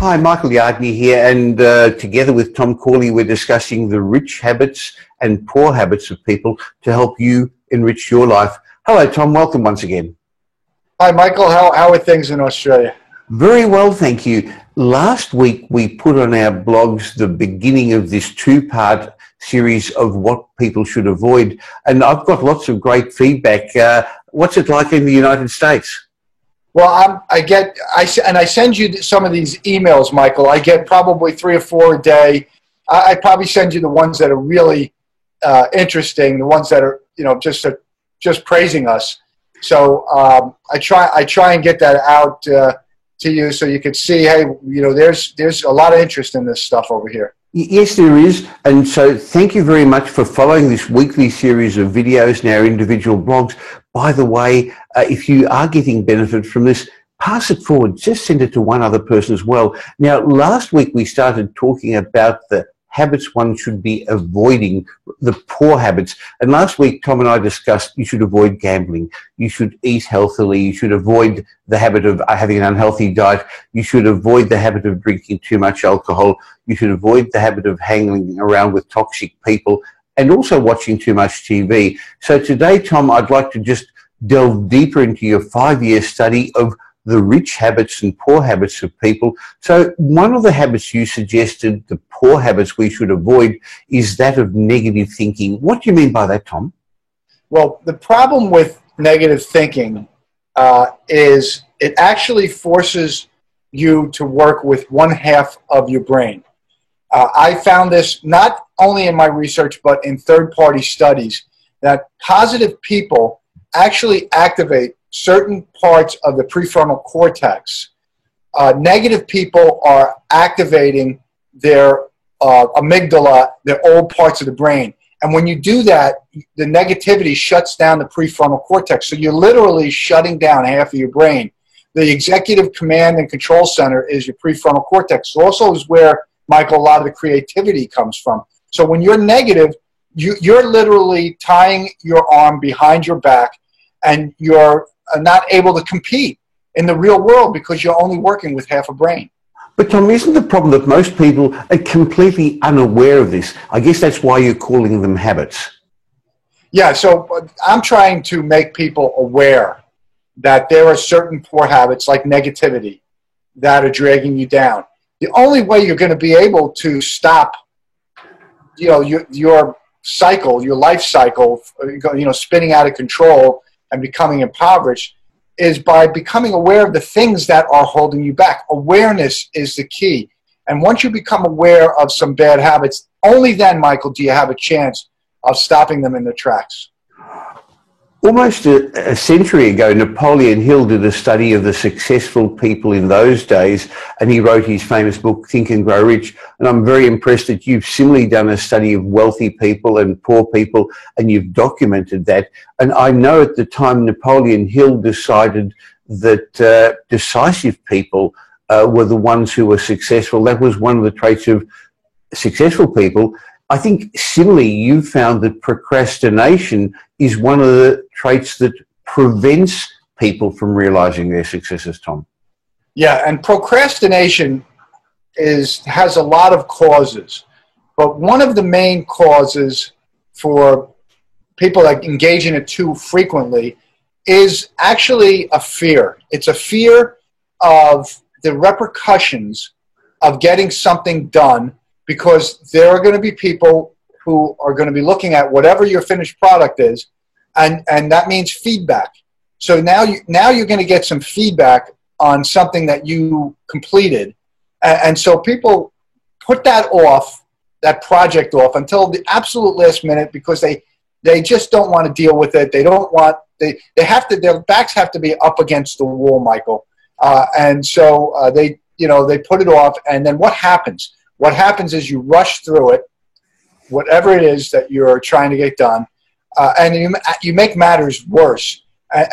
Hi, Michael Yardney here, and together with Tom Corley, we're discussing the rich habits and poor habits of people to help you enrich your life. Hello, Tom. Welcome once again. Hi, Michael. How are things in Australia? Very well, thank you. Last week, we put on our blogs the beginning of this two-part series of what people should avoid, and I've got lots of great feedback. What's it like in the United States? Well, I send you some of these emails, Michael. I get probably 3 or 4 a day. I probably send you the ones that are really interesting, the ones that are just praising us. So I try and get that out to you so you can see, hey, there's a lot of interest in this stuff over here. Yes, there is. And so thank you very much for following this weekly series of videos in our individual blogs. By the way, if you are getting benefit from this, pass it forward. Just send it to one other person as well. Now, last week we started talking about the habits one should be avoiding, the poor habits. And last week, Tom and I discussed you should avoid gambling. You should eat healthily. You should avoid the habit of having an unhealthy diet. You should avoid the habit of drinking too much alcohol. You should avoid the habit of hanging around with toxic people and also watching too much TV. So today, Tom, I'd like to just delve deeper into your 5-year study of the rich habits and poor habits of people. So one of the habits you suggested, the poor habits we should avoid, is that of negative thinking. What do you mean by that, Tom? Well, the problem with negative thinking is it actually forces you to work with one half of your brain. I found this not only in my research, but in third-party studies, that positive people actually activate certain parts of the prefrontal cortex. Negative people are activating their amygdala, their old parts of the brain. And when you do that, the negativity shuts down the prefrontal cortex. So you're literally shutting down half of your brain. The executive command and control center is your prefrontal cortex. It also is where, Michael, a lot of the creativity comes from. So when you're negative, you're literally tying your arm behind your back, and you're not able to compete in the real world because you're only working with half a brain. But Tom, isn't the problem that most people are completely unaware of this? I guess that's why you're calling them habits. Yeah, so I'm trying to make people aware that there are certain poor habits like negativity that are dragging you down. The only way you're going to be able to stop, your cycle, your life cycle, spinning out of control and becoming impoverished, is by becoming aware of the things that are holding you back. Awareness is the key. And once you become aware of some bad habits, only then, Michael, do you have a chance of stopping them in their tracks. Almost a century ago, Napoleon Hill did a study of the successful people in those days, and he wrote his famous book, Think and Grow Rich. And I'm very impressed that you've similarly done a study of wealthy people and poor people, and you've documented that. And I know at the time Napoleon Hill decided that decisive people were the ones who were successful. That was one of the traits of successful people. I think similarly, you found that procrastination is one of the traits that prevents people from realizing their successes, Tom. Yeah, and procrastination has a lot of causes. But one of the main causes for people that engage in it too frequently is actually a fear. It's a fear of the repercussions of getting something done, because there are going to be people who are going to be looking at whatever your finished product is, and that means feedback. So now you're going to get some feedback on something that you completed, and so people put that project off until the absolute last minute because they just don't want to deal with it. They don't want they have to, their backs have to be up against the wall, Michael, and so they put it off, and then what happens? What happens is you rush through it, whatever it is that you're trying to get done, and you make matters worse.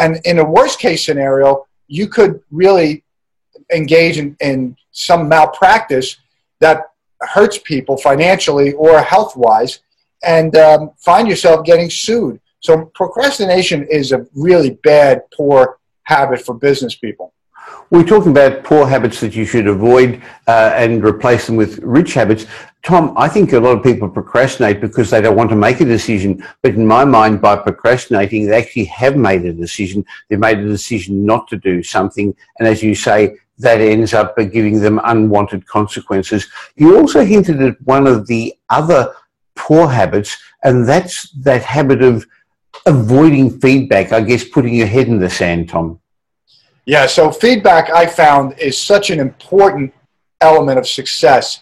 And in a worst case scenario, you could really engage in some malpractice that hurts people financially or health-wise, and find yourself getting sued. So procrastination is a really bad, poor habit for business people. We're talking about poor habits that you should avoid and replace them with rich habits. Tom, I think a lot of people procrastinate because they don't want to make a decision. But in my mind, by procrastinating, they actually have made a decision. They've made a decision not to do something. And as you say, that ends up giving them unwanted consequences. You also hinted at one of the other poor habits, and that's that habit of avoiding feedback, I guess putting your head in the sand, Tom. Yeah, so feedback I found is such an important element of success.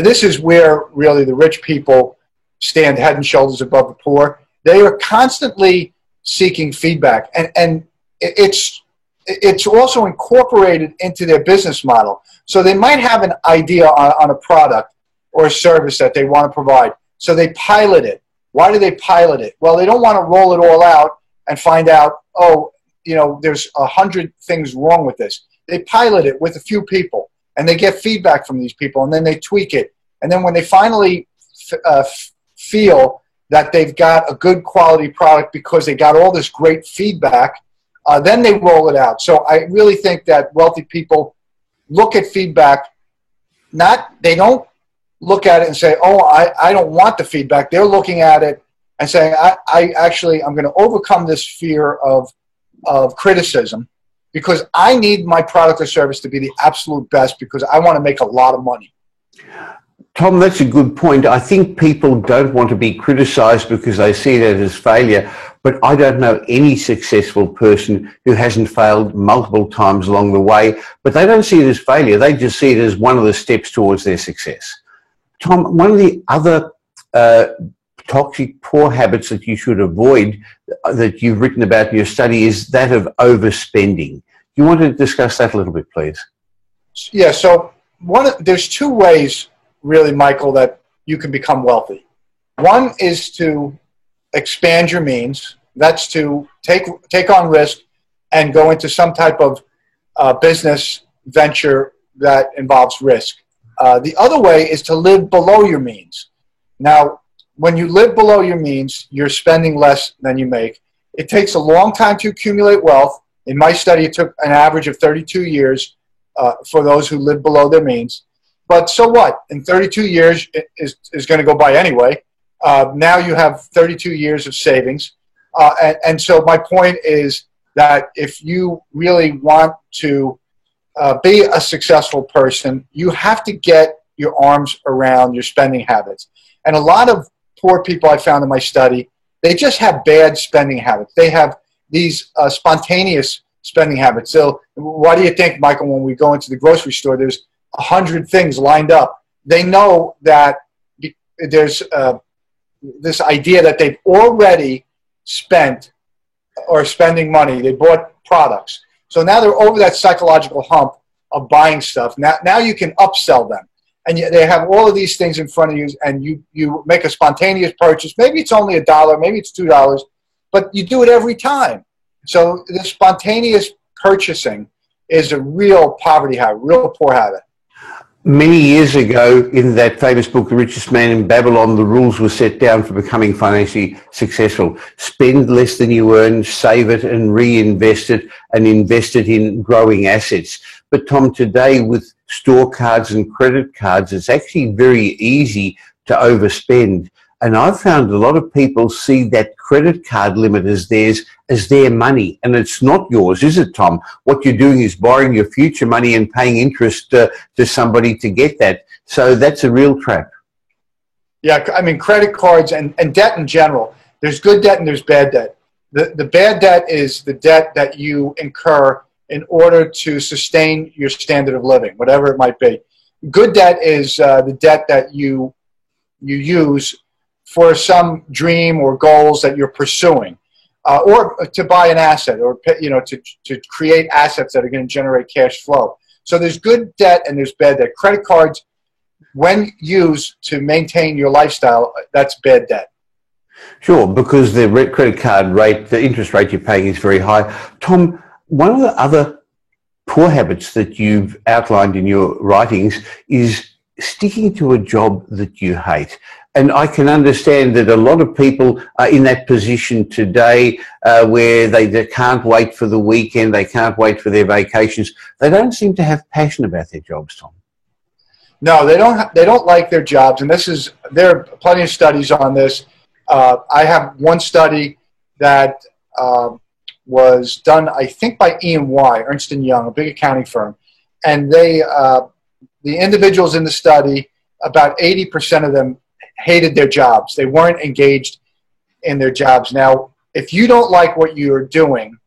This is where really the rich people stand head and shoulders above the poor. They are constantly seeking feedback, and it's also incorporated into their business model. So they might have an idea on a product or a service that they want to provide. So they pilot it. Why do they pilot it? Well, they don't want to roll it all out and find out, oh, you know, there's 100 things wrong with this. They pilot it with a few people, and they get feedback from these people, and then they tweak it. And then when they finally feel that they've got a good quality product because they got all this great feedback, then they roll it out. So I really think that wealthy people look at feedback, they don't look at it and say, oh, I don't want the feedback. They're looking at it and saying, I'm going to overcome this fear of criticism because I need my product or service to be the absolute best because I want to make a lot of money. Tom, that's a good point. I think people don't want to be criticized because they see that as failure, but I don't know any successful person who hasn't failed multiple times along the way, but they don't see it as failure. They just see it as one of the steps towards their success. Tom, one of the other toxic poor habits that you should avoid that you've written about in your study is that of overspending. You want to discuss that a little bit, please? Yeah, so there's two ways, really, Michael, that you can become wealthy. One is to expand your means. That's to take on risk and go into some type of business venture that involves risk. The other way is to live below your means. Now, when you live below your means, you're spending less than you make. It takes a long time to accumulate wealth. In my study, it took an average of 32 years for those who live below their means. But so what? In 32 years, it is going to go by anyway. Now you have 32 years of savings. And so my point is that if you really want to be a successful person, you have to get your arms around your spending habits. And a lot of poor people I found in my study, they just have bad spending habits. They have these spontaneous spending habits. So why do you think, Michael, when we go into the grocery store, there's 100 things lined up? They know that there's this idea that they've already spent or spending money. They bought products. So now they're over that psychological hump of buying stuff. Now you can upsell them. And they have all of these things in front of you, and you make a spontaneous purchase. Maybe it's only $1, maybe it's $2, but you do it every time. So the spontaneous purchasing is a real poverty habit, real poor habit. Many years ago, in that famous book, The Richest Man in Babylon, the rules were set down for becoming financially successful. Spend less than you earn, save it and reinvest it, and invest it in growing assets. But Tom, today with store cards and credit cards, it's actually very easy to overspend. And I've found a lot of people see that credit card limit as their money, and it's not yours, is it, Tom? What you're doing is borrowing your future money and paying interest to somebody to get that. So that's a real trap. Yeah, I mean, credit cards and debt in general, there's good debt and there's bad debt. The bad debt is the debt that you incur in order to sustain your standard of living, whatever it might be. Good debt is the debt that you use for some dream or goals that you're pursuing, or to buy an asset, or to create assets that are going to generate cash flow. So there's good debt and there's bad debt. Credit cards, when used to maintain your lifestyle, that's bad debt. Sure, because the credit card rate, the interest rate you're paying is very high. Tom, one of the other poor habits that you've outlined in your writings is sticking to a job that you hate. And I can understand that a lot of people are in that position today where they can't wait for the weekend, they can't wait for their vacations. They don't seem to have passion about their jobs, Tom. No, they don't like their jobs, and there are plenty of studies on this. I have one study that was done, I think, by E&Y, Ernst & Young, a big accounting firm, and the individuals in the study, about 80% of them hated their jobs. They weren't engaged in their jobs. Now, if you don't like what you're doing,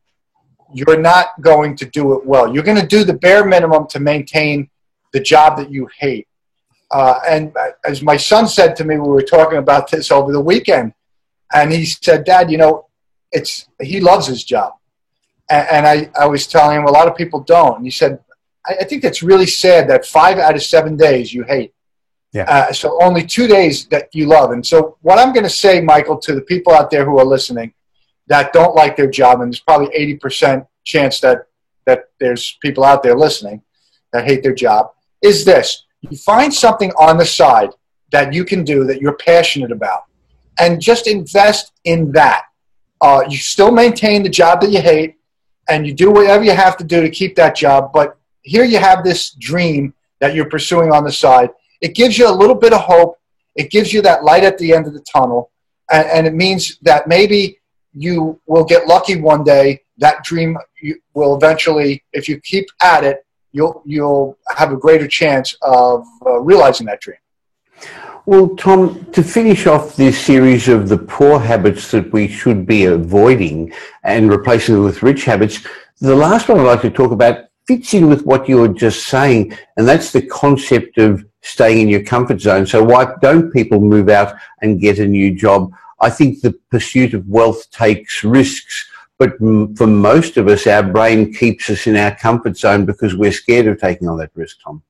you're not going to do it well. You're going to do the bare minimum to maintain the job that you hate. And as my son said to me, we were talking about this over the weekend, and he said, Dad, he loves his job. And I was telling him a lot of people don't. And he said, I think that's really sad that 5 out of 7 days you hate. Yeah. So only 2 days that you love. And so what I'm going to say, Michael, to the people out there who are listening that don't like their job, and there's probably 80% chance that there's people out there listening that hate their job, is this. You find something on the side that you can do that you're passionate about, and just invest in that. You still maintain the job that you hate, and you do whatever you have to do to keep that job, but here you have this dream that you're pursuing on the side. It gives you a little bit of hope. It gives you that light at the end of the tunnel, and it means that maybe you will get lucky one day. That dream will eventually, if you keep at it, you'll have a greater chance of realizing that dream. Well, Tom, to finish off this series of the poor habits that we should be avoiding and replacing them with rich habits, the last one I'd like to talk about fits in with what you were just saying, and that's the concept of staying in your comfort zone. So why don't people move out and get a new job? I think the pursuit of wealth takes risks, but for most of us, our brain keeps us in our comfort zone because we're scared of taking on that risk, Tom.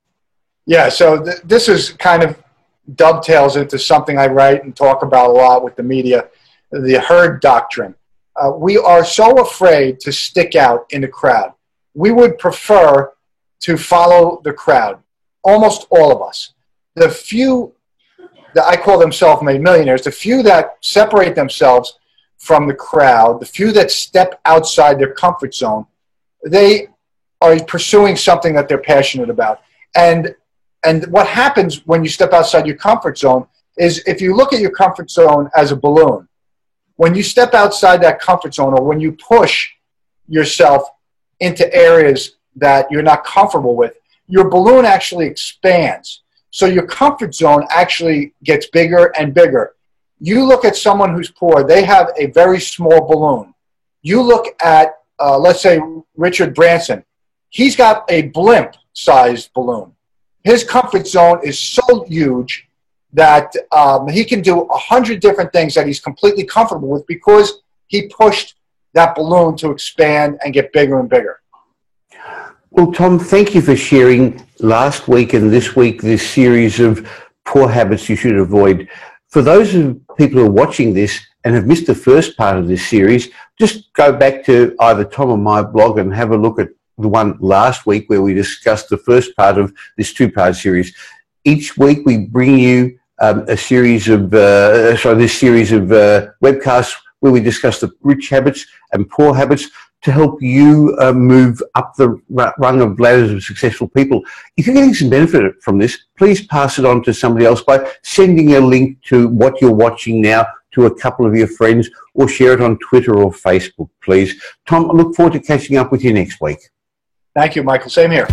Yeah, so this is kind of dovetails into something I write and talk about a lot with the media, the herd doctrine. We are so afraid to stick out in the crowd. We would prefer to follow the crowd, almost all of us. The few that I call them self-made millionaires, the few that separate themselves from the crowd, the few that step outside their comfort zone, they are pursuing something that they're passionate about. And what happens when you step outside your comfort zone is, if you look at your comfort zone as a balloon, when you step outside that comfort zone, or when you push yourself into areas that you're not comfortable with, your balloon actually expands. So your comfort zone actually gets bigger and bigger. You look at someone who's poor, they have a very small balloon. You look at, let's say, Richard Branson. He's got a blimp-sized balloon. His comfort zone is so huge that he can do 100 different things that he's completely comfortable with because he pushed that balloon to expand and get bigger and bigger. Well, Tom, thank you for sharing last week and this week this series of poor habits you should avoid. For those of people who are watching this and have missed the first part of this series, just go back to either Tom or my blog and have a look at the one last week where we discussed the first part of this two-part series. Each week we bring you this series of webcasts where we discuss the rich habits and poor habits to help you move up the rung of ladders of successful people. If you're getting some benefit from this, please pass it on to somebody else by sending a link to what you're watching now to a couple of your friends, or share it on Twitter or Facebook, please. Tom, I look forward to catching up with you next week. Thank you, Michael. Same here.